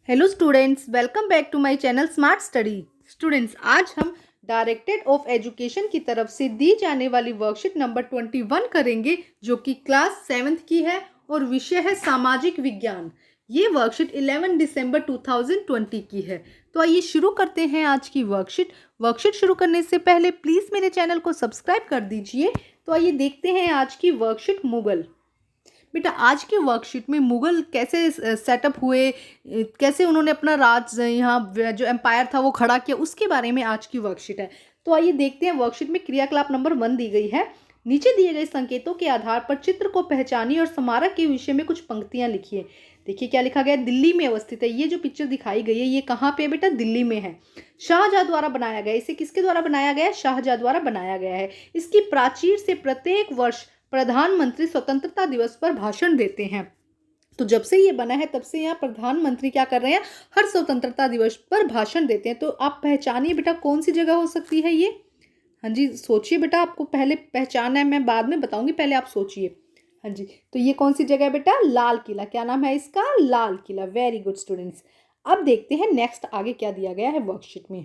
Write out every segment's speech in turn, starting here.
Hello students, welcome back to my channel smart study. Students, आज हम directed of education की तरफ से दी जाने वाली वर्कशीट नंबर 21 करेंगे, जो कि क्लास 7th की है और विषय है सामाजिक विज्ञान। ये वर्कशीट 11 दिसंबर 2020 की है। तो आइए शुरू करते हैं आज की वर्कशीट शुरू करने से पहले प्लीज़ मेरे चैनल को सब्सक्राइब कर दीजिए। तो आइए देखते हैं आज की वर्कशीट मुगल। बेटा, आज की वर्कशीट में मुगल कैसे सेटअप हुए, कैसे उन्होंने अपना राज यहाँ जो एम्पायर था वो खड़ा किया, उसके बारे में आज की वर्कशीट है। तो आइए देखते हैं। वर्कशीट में क्रियाकलाप नंबर 1 दी गई है। नीचे दिए गए संकेतों के आधार पर चित्र को पहचानिए और स्मारक के विषय में कुछ पंक्तियां लिखिए। देखिए क्या लिखा गया है। दिल्ली में अवस्थित है। ये जो पिक्चर दिखाई गई है ये कहाँ पे है बेटा? दिल्ली में है। शाहजहां द्वारा बनाया गया। इसे किसके द्वारा बनाया गया है? शाहजहां द्वारा बनाया गया है। इसकी प्राचीर से प्रत्येक वर्ष प्रधानमंत्री स्वतंत्रता दिवस पर भाषण देते हैं। तो जब से ये बना है तब से यहाँ प्रधानमंत्री क्या कर रहे हैं? हर स्वतंत्रता दिवस पर भाषण देते हैं। तो आप पहचानिए बेटा कौन सी जगह हो सकती है ये। हाँ जी, सोचिए बेटा, आपको पहले पहचाना है, मैं बाद में बताऊंगी, पहले आप सोचिए। हाँ जी, तो ये कौन सी जगह है बेटा? लाल किला। क्या नाम है इसका? Lal Qila. Very good students. अब देखते हैं नेक्स्ट आगे क्या दिया गया है वर्कशीट में।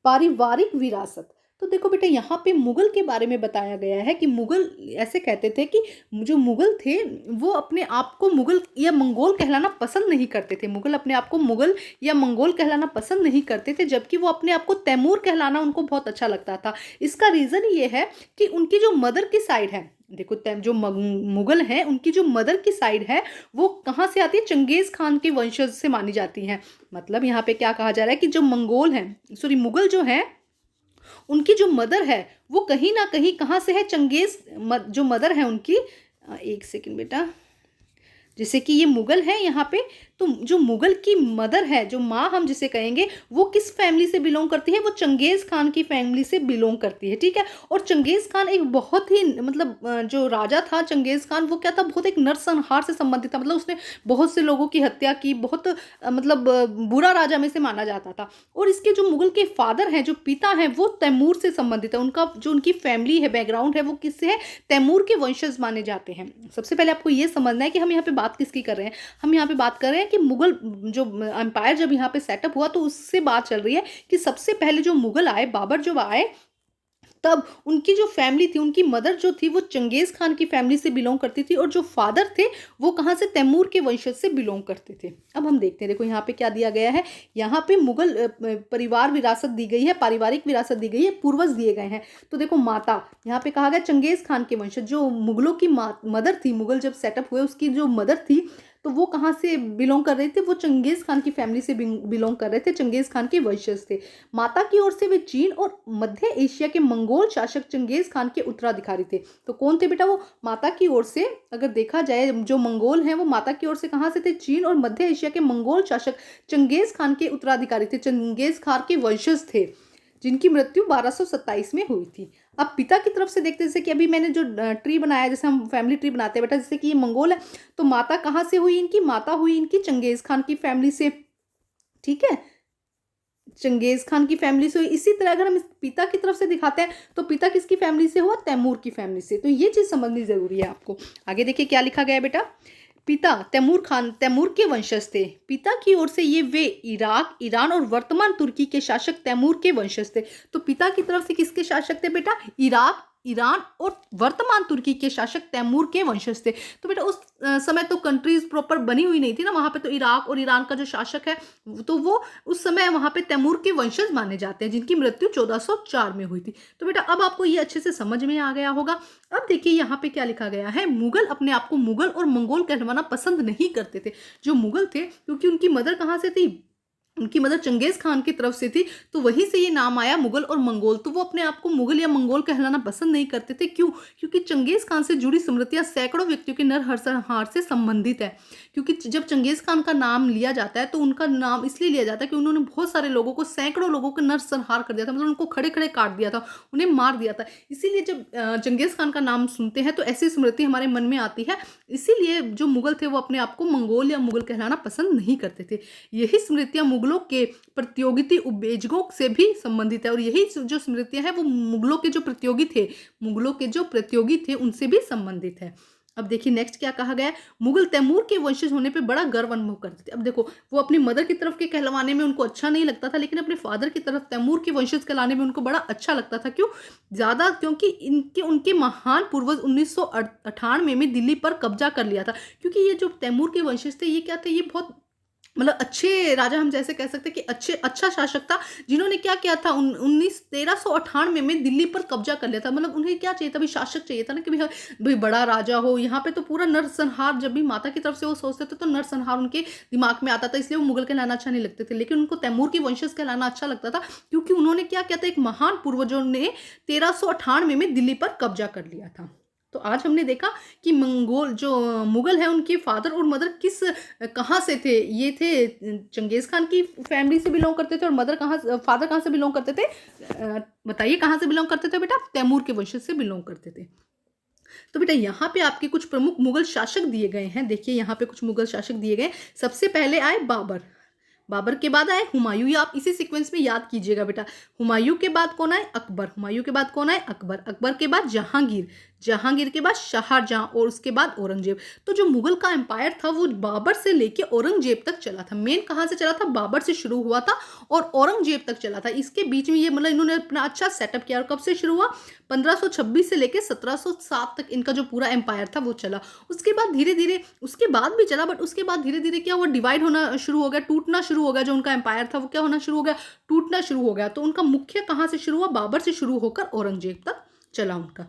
पारिवारिक विरासत। तो देखो बेटा, यहाँ पे मुगल के बारे में बताया गया है कि मुगल ऐसे कहते थे कि जो मुगल थे वो अपने आप को मुगल या मंगोल कहलाना पसंद नहीं करते थे। मुगल अपने आप को मुगल या मंगोल कहलाना पसंद नहीं करते थे, जबकि वो अपने आप को तैमूर कहलाना उनको बहुत अच्छा लगता था। इसका रीज़न ये है कि उनकी जो मदर की साइड है, देखो जो मुगल हैं उनकी जो मदर की साइड है वो कहाँ से आती है? चंगेज खान के वंशज से मानी जाती है। मतलब यहाँ पे क्या कहा जा रहा है कि जो मंगोल हैं, सॉरी मुगल जो है, उनकी जो मदर है वो कहीं ना कहीं कहाँ से है? चंगेज जो मदर है उनकी, एक सेकंड बेटा, जैसे कि ये मुगल है यहाँ पे, तो जो मुगल की मदर है, जो माँ हम जिसे कहेंगे, वो किस फैमिली से बिलोंग करती है? वो चंगेज खान की फैमिली से बिलोंग करती है। ठीक है। और चंगेज खान एक बहुत ही मतलब जो राजा था चंगेज खान, वो क्या था? बहुत एक नरसंहार से संबंधित था। मतलब उसने बहुत से लोगों की हत्या की, बहुत मतलब बुरा राजा में से माना जाता था। और इसके जो मुगल के फादर हैं, जो पिता हैं, वो तैमूर से संबंधित है। उनका जो उनकी फैमिली है, बैकग्राउंड है, वो किससे है? तैमूर के वंशज माने जाते हैं। सबसे पहले आपको ये समझना है कि हम यहाँ पे बात किसकी कर रहे हैं। हम यहाँ पे बात कर रहे हैं कि मुगल जो एम्पायर जब यहाँ पे सेटअप हुआ तो उससे बात चल रही है कि सबसे पहले जो मुगल आए, बाबर जो आए, तब उनकी जो फैमिली थी, उनकी मदर जो थी वो चंगेज खान की फैमिली से बिलोंग करती थी, और जो फादर थे वो कहाँ से? तैमूर के वंशज से बिलोंग करते थे। अब हम देखते हैं, देखो यहाँ पे क्या दिया गया है। यहाँ पे मुगल परिवार विरासत दी गई है, पारिवारिक विरासत दी गई है, पूर्वज दिए गए हैं। तो देखो माता, यहाँ पे कहा गया चंगेज खान के वंशज। जो मुगलों की मदर थी, मुगल जब सेटअप हुए उसकी जो मदर थी, तो वो कहाँ से बिलोंग कर रहे थे? वो चंगेज खान की फैमिली से बिलोंग कर रहे थे, चंगेज खान के वंशज थे। माता की ओर से वे चीन और मध्य एशिया के मंगोल शासक चंगेज खान के उत्तराधिकारी थे। तो कौन थे बेटा? वो माता की ओर से, अगर देखा जाए जो मंगोल हैं वो माता की ओर से कहाँ से थे? चीन और मध्य एशिया के मंगोल शासक चंगेज खान के उत्तराधिकारी थे, चंगेज खान के वंशज थे, जिनकी मृत्यु 1227 में हुई थी। अब पिता की तरफ से देखते, जैसे कि अभी मैंने जो ट्री बनाया, जैसे हम फैमिली ट्री बनाते हैं बेटा, जैसे कि ये मंगोल है, तो माता कहाँ से हुई इनकी? माता हुई इनकी चंगेज खान की फैमिली से। ठीक है, चंगेज खान की फैमिली से। इसी तरह अगर हम इस पिता की तरफ से दिखाते हैं तो पिता किसकी फैमिली से हुआ? तैमूर की फैमिली से। तो ये चीज समझनी जरूरी है आपको। आगे देखिए क्या लिखा गया है बेटा। पिता तैमूर खान तैमूर के वंशज थे। पिता की ओर से ये वे इराक, ईरान और वर्तमान तुर्की के शासक तैमूर के वंशज थे। तो पिता की तरफ से किसके शासक थे बेटा? इराक, ईरान और वर्तमान तुर्की के शासक तैमूर के वंशज थे। तो बेटा उस समय तो कंट्रीज प्रॉपर बनी हुई नहीं थी ना, वहां पे तो इराक और ईरान का जो शासक है तो वो उस समय वहां पे तैमूर के वंशज माने जाते हैं, जिनकी मृत्यु 1404 में हुई थी। तो बेटा अब आपको ये अच्छे से समझ में आ गया होगा। अब देखिए यहाँ पे क्या लिखा गया है। मुगल अपने आप को मुगल और मंगोल कहलवाना पसंद नहीं करते थे। जो मुगल थे, क्योंकि उनकी मदर कहाँ से थी? उनकी मदर चंगेज खान की तरफ से थी, तो वहीं से ये नाम आया मुगल और मंगोल। तो वो अपने आप को मुगल या मंगोल कहलाना पसंद नहीं करते थे। क्यों? क्योंकि चंगेज खान से जुड़ी स्मृतियां सैकड़ों व्यक्तियों के नरसंहार से संबंधित है। क्योंकि जब चंगेज खान का नाम लिया जाता है तो उनका नाम इसलिए लिया जाता है कि उन्होंने बहुत सारे लोगों को, सैकड़ों लोगों को नरसंहार कर दिया था, मतलब उनको खड़े खड़े काट दिया था, उन्हें मार दिया था। इसीलिए जब चंगेज खान का नाम सुनते हैं तो ऐसी स्मृति हमारे मन में आती है। इसीलिए जो मुगल थे वो अपने आप को मंगोल या मुगल कहलाना पसंद नहीं करते थे। यही स्मृतियां मुगलों के प्रतियोगिता उपवेजकों से भी संबंधित है, और यही जो स्मृतियां हैं वो मुगलों के जो प्रतियोगी थे, मुगलों के जो प्रतियोगी थे उनसे भी संबंधित है। अब देखिए नेक्स्ट क्या कहा गया है, मुगल तैमूर के वंशज होने पे बड़ा गर्व अनुभव करते थे। अब देखो वो अपनी मदर की तरफ के कहलवाने में उनको अच्छा नहीं लगता था, लेकिन अपने फादर की तरफ तैमूर के वंशज कहलाने में उनको बड़ा अच्छा लगता था। क्यों? ज़्यादा क्योंकि इनके उनके महान पूर्वज 1998 में दिल्ली पर कब्जा कर लिया था। क्योंकि ये जो तैमूर के वंशज थे ये क्या थे, ये बहुत मतलब अच्छे राजा, हम जैसे कह सकते हैं कि अच्छा शासक था, जिन्होंने क्या किया था 1398 में दिल्ली पर कब्जा कर लिया था। मतलब उन्हें क्या चाहिए था, भाई शासक चाहिए था ना कि भाई बड़ा राजा हो। यहाँ पे तो पूरा नरसंहार, जब भी माता की तरफ से वो सोचते थे तो नरसंहार उनके दिमाग में आता था, इसलिए वो मुगल कहलाना अच्छा नहीं लगते थे। लेकिन उनको तैमूर की वंशज कहलाना अच्छा लगता था, क्योंकि उन्होंने क्या किया था, एक महान पूर्वजों ने 1398 में दिल्ली पर कब्जा कर लिया था। तो आज हमने देखा कि मंगोल जो मुगल है उनके फादर और मदर कहाँ से थे। ये थे चंगेज़ खान की फैमिली से बिलोंग करते थे, और फादर कहाँ से बिलोंग करते थे, बताइए कहाँ से बिलोंग करते थे बेटा, तैमूर के वंशज से बिलोंग करते थे। तो बेटा यहाँ पे आपके कुछ प्रमुख मुगल शासक दिए गए हैं। देखिए यहाँ पे कुछ मुगल शासक दिए गए। सबसे पहले आए बाबर, बाबर के बाद आए हुमायूं। ये आप इसी सीक्वेंस में याद कीजिएगा बेटा। हुमायूं के बाद कौन आए, अकबर। हुमायूं के बाद कौन आए, अकबर। अकबर के बाद जहांगीर। जहांगीर के बाद शाहजहां, और उसके बाद औरंगजेब। तो जो मुगल का एम्पायर था वो बाबर से लेके औरंगजेब तक चला था। मेन कहाँ से चला था, बाबर से शुरू हुआ था और औरंगजेब तक चला था। इसके बीच में ये मतलब इन्होंने अपना अच्छा सेटअप किया। और कब से शुरू हुआ, 1526 से लेके 1707 तक इनका जो पूरा एम्पायर था वो चला। उसके बाद धीरे धीरे, उसके बाद भी चला, बट उसके बाद धीरे धीरे क्या हुआ, डिवाइड होना शुरू हो गया, टूटना शुरू हो गया। जो उनका एम्पायर था वो क्या होना शुरू हो गया, टूटना शुरू हो गया। तो उनका मुख्य कहाँ से शुरू हुआ, बाबर से शुरू होकर औरंगजेब तक चला उनका।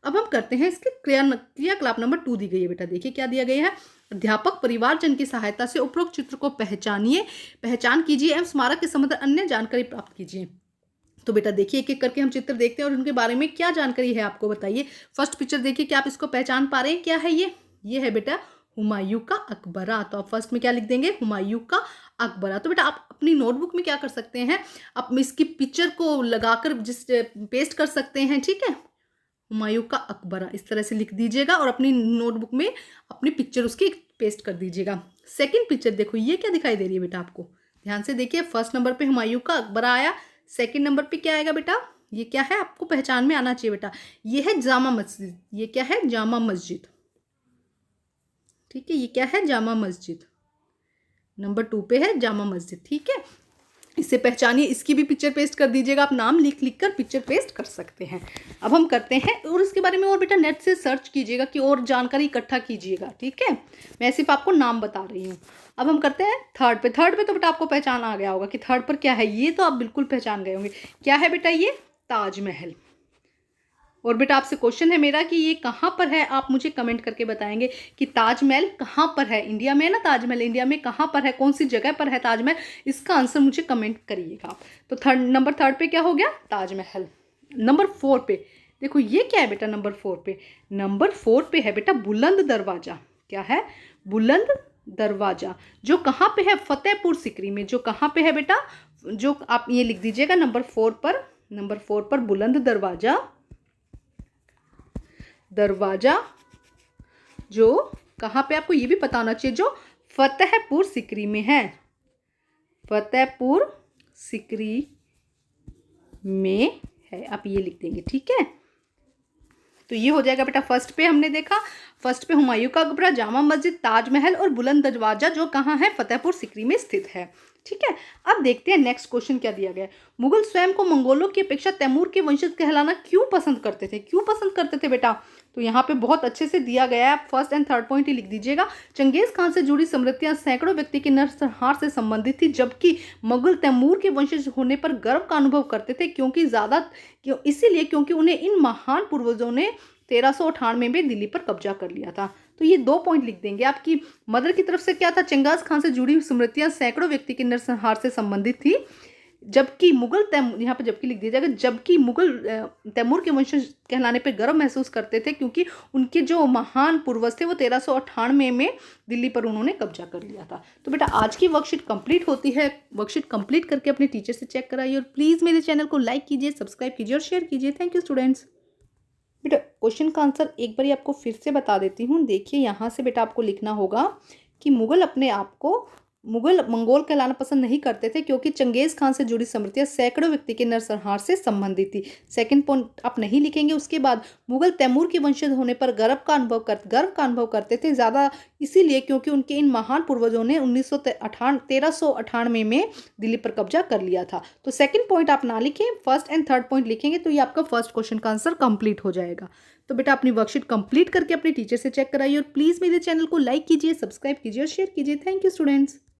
अब हम करते हैं इसके क्रियाकलाप नंबर 2 दी गई है बेटा। देखिए क्या दिया गया है, अध्यापक परिवारजन की सहायता से उपरोक्त चित्र को पहचान कीजिए एवं स्मारक के संबंध अन्य जानकारी प्राप्त कीजिए। तो बेटा देखिए एक एक करके हम चित्र देखते हैं और उनके बारे में क्या जानकारी है आपको बताइए। फर्स्ट पिक्चर देखिए, क्या आप इसको पहचान पा रहे हैं, क्या है ये है बेटा हुमायूं का अकबरा। तो आप फर्स्ट में क्या लिख देंगे, हुमायूं का अकबरा। तो बेटा आप अपनी नोटबुक में क्या कर सकते हैं, आप इसकी पिक्चर को लगाकर पेस्ट कर सकते हैं, ठीक है। हुमायूं का अकबरा इस तरह से लिख दीजिएगा और अपनी नोटबुक में अपनी पिक्चर उसकी पेस्ट कर दीजिएगा। सेकंड पिक्चर देखो, ये क्या दिखाई दे रही है बेटा आपको, ध्यान से देखिए। फर्स्ट नंबर पे हुमायूं का अकबरा आया, सेकंड नंबर पे क्या आएगा बेटा, ये क्या है, आपको पहचान में आना चाहिए बेटा, ये है जामा मस्जिद। ये क्या है, जामा मस्जिद, ठीक है। ये क्या है, जामा मस्जिद। नंबर 2 पे है जामा मस्जिद, ठीक है। इससे पहचानिए, इसकी भी पिक्चर पेस्ट कर दीजिएगा। आप नाम लिख कर पिक्चर पेस्ट कर सकते हैं। अब हम करते हैं, और इसके बारे में और बेटा नेट से सर्च कीजिएगा कि और जानकारी इकट्ठा कीजिएगा, ठीक है। मैं सिर्फ आपको नाम बता रही हूँ। अब हम करते हैं थर्ड पे तो बेटा आपको पहचान आ गया होगा कि थर्ड पर क्या है। ये तो आप बिल्कुल पहचान गए होंगे, क्या है बेटा, ये ताजमहल। और बेटा आपसे क्वेश्चन है मेरा कि ये कहाँ पर है, आप मुझे कमेंट करके बताएंगे कि ताजमहल कहाँ पर है। इंडिया में है ना ताजमहल, इंडिया में कहाँ पर है, कौन सी जगह पर है ताजमहल, इसका आंसर मुझे कमेंट करिएगा आप। तो नंबर थर्ड पे क्या हो गया, ताजमहल। नंबर 4 पे देखो, ये क्या है बेटा, नंबर 4 पे है बेटा बुलंद दरवाजा। क्या है, बुलंद दरवाजा, जो कहाँ पे है, फतेहपुर सिकरी में। जो कहाँ पे है बेटा, जो आप ये लिख दीजिएगा नंबर 4 पर बुलंद दरवाजा जो कहाँ पे, आपको ये भी पता होना चाहिए, जो फतेहपुर सिकरी में है। फतेहपुर सिकरी में है, आप ये लिख देंगे, ठीक है। तो ये हो जाएगा बेटा, फर्स्ट पे हमने देखा, फर्स्ट पे हुमायूं का अकबरा, जामा मस्जिद, ताजमहल और बुलंद दरवाजा जो कहाँ है, फतेहपुर सिकरी में स्थित है, ठीक है। अब देखते हैं नेक्स्ट क्वेश्चन क्या दिया गया है। मुगल स्वयं को मंगोलों की अपेक्षा तैमूर के वंशज कहलाना क्यों पसंद करते थे बेटा। तो यहाँ पे बहुत अच्छे से दिया गया है, आप फर्स्ट एंड थर्ड पॉइंट ही लिख दीजिएगा। चंगेज खान से जुड़ी स्मृतियां सैकड़ों व्यक्ति के नरसंहार से संबंधित थी, जबकि मुगल तैमूर के वंशज होने पर गर्व का अनुभव करते थे, क्योंकि उन्हें इन महान पूर्वजों ने 1398 में दिल्ली पर कब्जा कर लिया था। तो ये 2 पॉइंट लिख देंगे। आपकी मदर की तरफ से क्या था, चंगेज खान से जुड़ी स्मृतियां सैकड़ों व्यक्ति के नरसंहार से संबंधित थी, जबकि मुगल यहाँ पे जबकि लिख दिया जाएगा, जबकि मुगल तैमूर के वंशज कहलाने पे गर्व महसूस करते थे, क्योंकि उनके जो महान पूर्वज थे वो 1398 में दिल्ली पर उन्होंने कब्जा कर लिया था। तो बेटा आज की वर्कशीट कंप्लीट होती है। वर्कशीट कंप्लीट करके अपने टीचर से चेक कराइए, और प्लीज़ मेरे चैनल को लाइक कीजिए, सब्सक्राइब कीजिए और शेयर कीजिए। Thank you students. बेटा क्वेश्चन का आंसर एक बार आपको फिर से बता देती हूँ। देखिए यहाँ से बेटा आपको लिखना होगा कि मुगल अपने आप को मुगल मंगोल कहलाना पसंद नहीं करते थे क्योंकि चंगेज़ खान से जुड़ी स्मृतियां सैकड़ों व्यक्ति के नरसंहार से संबंधित थी। सेकंड पॉइंट आप नहीं लिखेंगे। उसके बाद मुगल तैमूर के वंशज होने पर गर्व का अनुभव करते थे, ज़्यादा इसीलिए क्योंकि उनके इन महान पूर्वजों ने 1398 में दिल्ली पर कब्जा कर लिया था। तो सेकंड पॉइंट आप ना लिखें, फर्स्ट एंड थर्ड पॉइंट लिखेंगे तो ये आपका फर्स्ट क्वेश्चन का आंसर कंप्लीट हो जाएगा। तो बेटा अपनी वर्कशीट कंप्लीट करके अपने टीचर से चेक कराइए और प्लीज़ मेरे चैनल को लाइक कीजिए, सब्सक्राइब कीजिए और शेयर कीजिए। Thank you students.